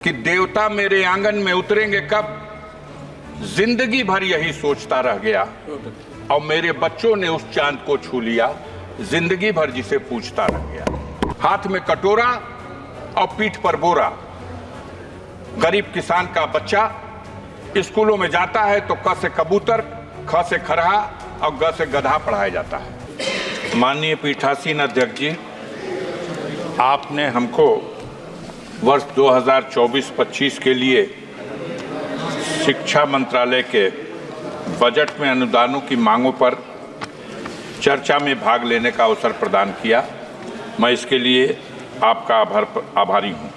कि देवता मेरे आंगन में उतरेंगे कब, जिंदगी भर यही सोचता रह गया। और मेरे बच्चों ने उस चांद को छू लिया, जिंदगी भर जिसे पूछता रह गया। हाथ में कटोरा और पीठ पर बोरा, गरीब किसान का बच्चा स्कूलों में जाता है तो क से कबूतर, ख से खरहा और ग से गधा पढ़ाया जाता है। माननीय पीठासीन अध्यक्ष जी, आपने हमको वर्ष 2024-25 के लिए शिक्षा मंत्रालय के बजट में अनुदानों की मांगों पर चर्चा में भाग लेने का अवसर प्रदान किया। मैं इसके लिए आपका आभारी हूं।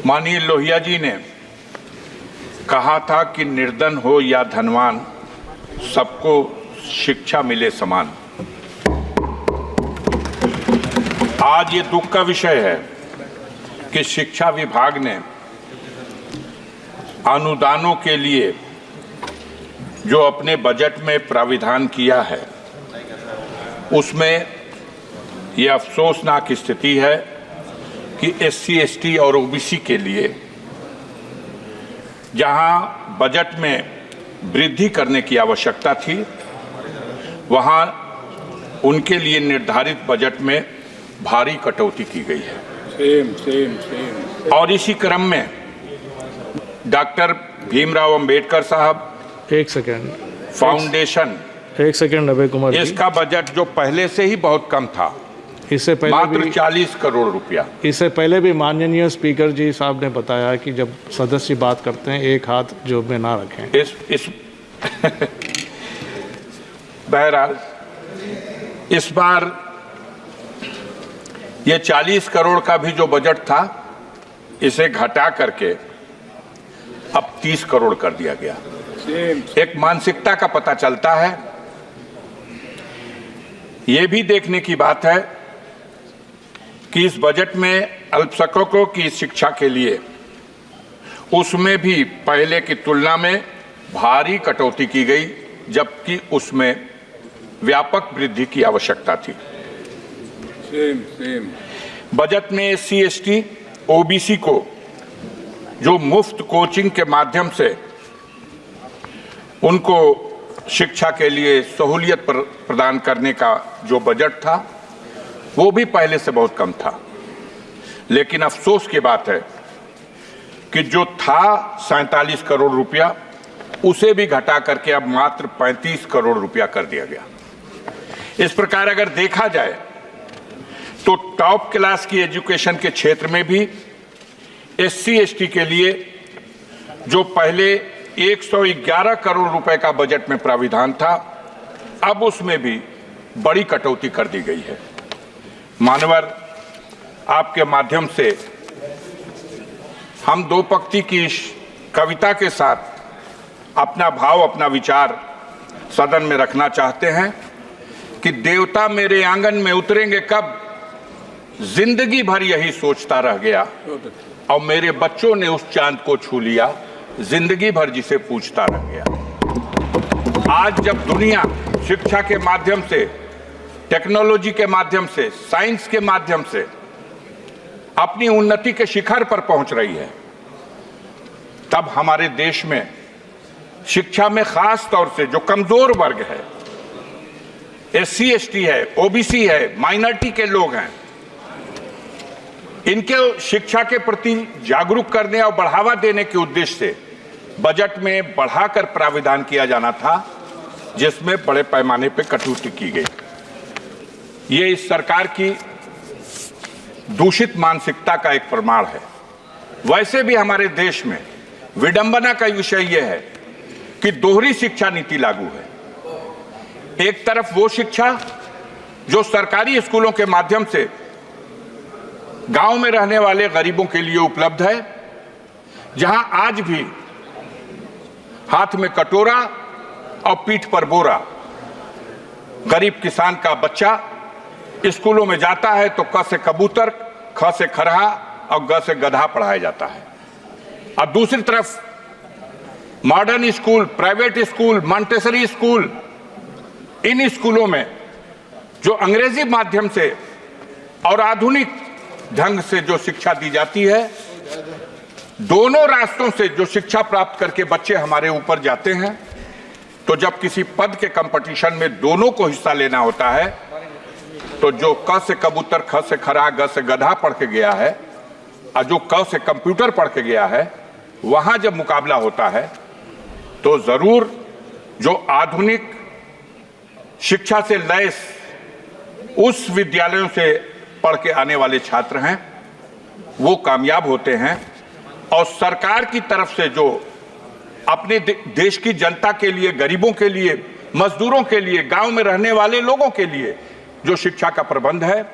माननीय लोहिया जी ने कहा था कि निर्धन हो या धनवान, सबको शिक्षा मिले समान। आज ये दुख का विषय है कि शिक्षा विभाग ने अनुदानों के लिए जो अपने बजट में प्राविधान किया है, उसमें यह अफसोसनाक स्थिति है कि SC, ST और OBC के लिए जहां बजट में वृद्धि करने की आवश्यकता थी, वहां उनके लिए निर्धारित बजट में भारी कटौती की गई है। और इसी क्रम में डॉक्टर भीमराव अंबेडकर साहब फाउंडेशन, एक सेकंड अभय कुमार जी, इसका बजट जो पहले से ही बहुत कम था, इससे पहले मात्र 40 करोड़ रुपया। इससे पहले भी माननीय स्पीकर जी साहब ने बताया कि जब सदस्य बात करते हैं एक हाथ जेब में ना रखें। बहरहाल इस बार ये 40 करोड़ का भी जो बजट था, इसे घटा करके अब 30 करोड़ कर दिया गया। एक मानसिकता का पता चलता है। ये भी देखने की बात है कि इस बजट में अल्पसंख्यकों की शिक्षा के लिए उसमें भी पहले की तुलना में भारी कटौती की गई, जबकि उसमें व्यापक वृद्धि की आवश्यकता थी। बजट में SC, ST, OBC को जो मुफ्त कोचिंग के माध्यम से उनको शिक्षा के लिए सहूलियत प्रदान करने का जो बजट था, वो भी पहले से बहुत कम था। लेकिन अफसोस की बात है कि जो था 47 करोड़ रुपया, उसे भी घटा करके अब मात्र 35 करोड़ रुपया कर दिया गया। इस प्रकार अगर देखा जाए तो टॉप क्लास की एजुकेशन के क्षेत्र में भी SC, ST के लिए जो पहले 111 करोड़ रुपए का बजट में प्राविधान था, अब उसमें भी बड़ी कटौती कर दी गई है। मानवर, आपके माध्यम से हम दो पंक्ति की कविता के साथ अपना भाव, अपना विचार सदन में रखना चाहते हैं कि देवता मेरे आंगन में उतरेंगे कब, जिंदगी भर यही सोचता रह गया। और मेरे बच्चों ने उस चांद को छू लिया, जिंदगी भर जिसे पूछता रह गया। आज जब दुनिया शिक्षा के माध्यम से, टेक्नोलॉजी के माध्यम से, साइंस के माध्यम से अपनी उन्नति के शिखर पर पहुंच रही है, तब हमारे देश में शिक्षा में खास तौर से जो कमजोर वर्ग है, SC, ST है, OBC है, माइनॉरिटी के लोग हैं, इनके शिक्षा के प्रति जागरूक करने और बढ़ावा देने के उद्देश्य से बजट में बढ़ाकर प्राविधान किया जाना था, जिसमें बड़े पैमाने पर कटौती की गई। ये इस सरकार की दूषित मानसिकता का एक प्रमाण है। वैसे भी हमारे देश में विडंबना का विषय यह है कि दोहरी शिक्षा नीति लागू है। एक तरफ वो शिक्षा जो सरकारी स्कूलों के माध्यम से गांव में रहने वाले गरीबों के लिए उपलब्ध है, जहां आज भी हाथ में कटोरा और पीठ पर बोरा, गरीब किसान का बच्चा स्कूलों में जाता है तो क से कबूतर, ख से खरहा और ग से गधा पढ़ाया जाता है। और दूसरी तरफ modern school, private school, Montessori school, इन स्कूलों में जो अंग्रेजी माध्यम से और आधुनिक ढंग से जो शिक्षा दी जाती है, दोनों रास्तों से जो शिक्षा प्राप्त करके बच्चे हमारे ऊपर जाते हैं, तो जब किसी पद के कंपटीशन में दोनों को हिस्सा लेना होता है, तो जो क से कबूतर, ख से खरा, ग से गधा पढ़ के गया है और जो क से कंप्यूटर पढ़ के गया है, वहां जब मुकाबला होता है तो जरूर जो आधुनिक शिक्षा से लैस उस विद्यालयों से पढ़ के आने वाले छात्र हैं वो कामयाब होते हैं। और सरकार की तरफ से जो अपने देश की जनता के लिए, गरीबों के लिए, मजदूरों के लिए, गांव में रहने वाले लोगों के लिए जो शिक्षा का प्रबंध है,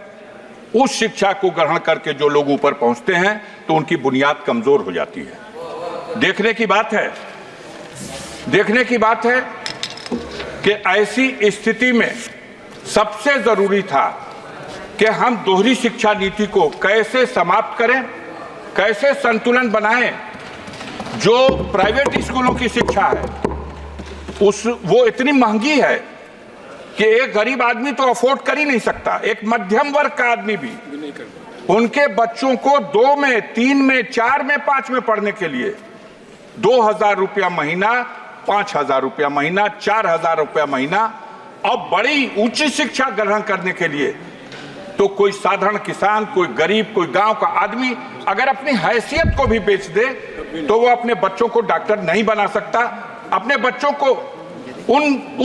उस शिक्षा को ग्रहण करके जो लोग ऊपर पहुंचते हैं तो उनकी बुनियाद कमजोर हो जाती है। देखने की बात है कि ऐसी स्थिति में सबसे जरूरी था कि हम दोहरी शिक्षा नीति को कैसे समाप्त करें, कैसे संतुलन बनाएं। जो प्राइवेट स्कूलों की शिक्षा है वो इतनी महंगी है कि एक गरीब आदमी तो अफोर्ड कर ही नहीं सकता, एक मध्यम वर्ग का आदमी भी उनके बच्चों को 2 में, 3 में, 4 में, 5 में पढ़ने के लिए 2,000 रुपया महीना, 5,000 रुपया महीना, 4,000 रुपया महीना, और बड़ी ऊंची शिक्षा ग्रहण करने के लिए तो कोई साधारण किसान, कोई गरीब, कोई गांव का आदमी अगर अपनी हैसियत को भी बेच दे तो वो अपने बच्चों को डॉक्टर नहीं बना सकता, अपने बच्चों को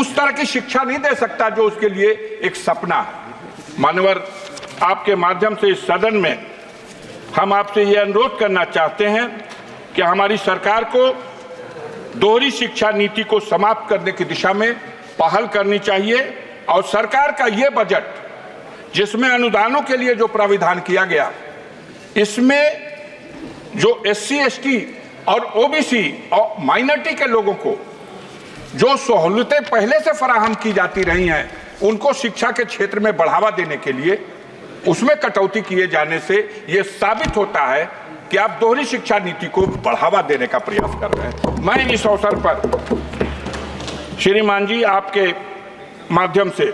उस तरह की शिक्षा नहीं दे सकता जो उसके लिए एक सपना है। मानवर, आपके माध्यम से इस सदन में हम आपसे ये अनुरोध करना चाहते हैं कि हमारी सरकार को दोहरी शिक्षा नीति को समाप्त करने की दिशा में पहल करनी चाहिए। और सरकार का ये बजट जिसमें अनुदानों के लिए जो प्राविधान किया गया, इसमें जो SC, ST और OBC और माइनॉरिटी के लोगों को जो सहूलतें पहले से फराहम की जाती रही हैं, उनको शिक्षा के क्षेत्र में बढ़ावा देने के लिए उसमें कटौती किए जाने से यह साबित होता है कि आप दोहरी शिक्षा नीति को बढ़ावा देने का प्रयास कर रहे हैं। मैं इस अवसर पर श्रीमान जी आपके माध्यम से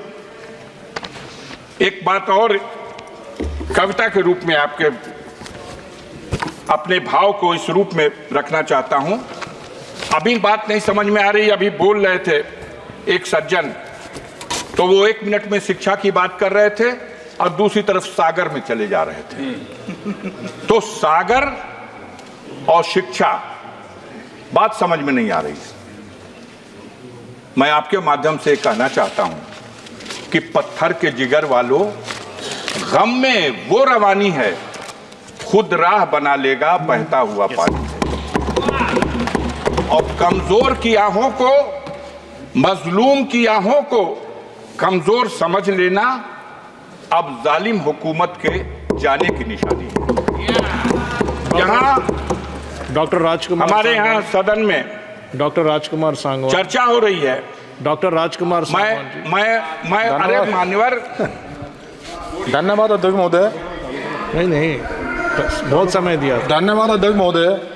एक बात और कविता के रूप में आपके अपने भाव को इस रूप में रखना चाहता हूं। अभी बात नहीं समझ में आ रही, अभी बोल रहे थे एक सज्जन, तो वो 1 मिनट में शिक्षा की बात कर रहे थे और दूसरी तरफ सागर में चले जा रहे थे। तो सागर और शिक्षा बात समझ में नहीं आ रही। मैं आपके माध्यम से कहना चाहता हूं कि पत्थर के जिगर वालों, गम में वो रवानी है, खुद राह बना लेगा बहता हुआ पानी है। और कमजोर की आहों को, मजलूम की आहों को कमजोर समझ लेना अब जालिम हुकूमत के जाने की निशानी है। यहाँ डॉक्टर राजकुमार, हमारे यहाँ सदन में डॉक्टर राजकुमार सांगवान चर्चा हो रही है। डॉक्टर राजकुमार सांगवान जी, मैं अरे मान्यवर, धन्यवाद अध्यक्ष महोदय। नहीं बहुत समय दिया। धन्यवाद अध्यक्ष महोदय।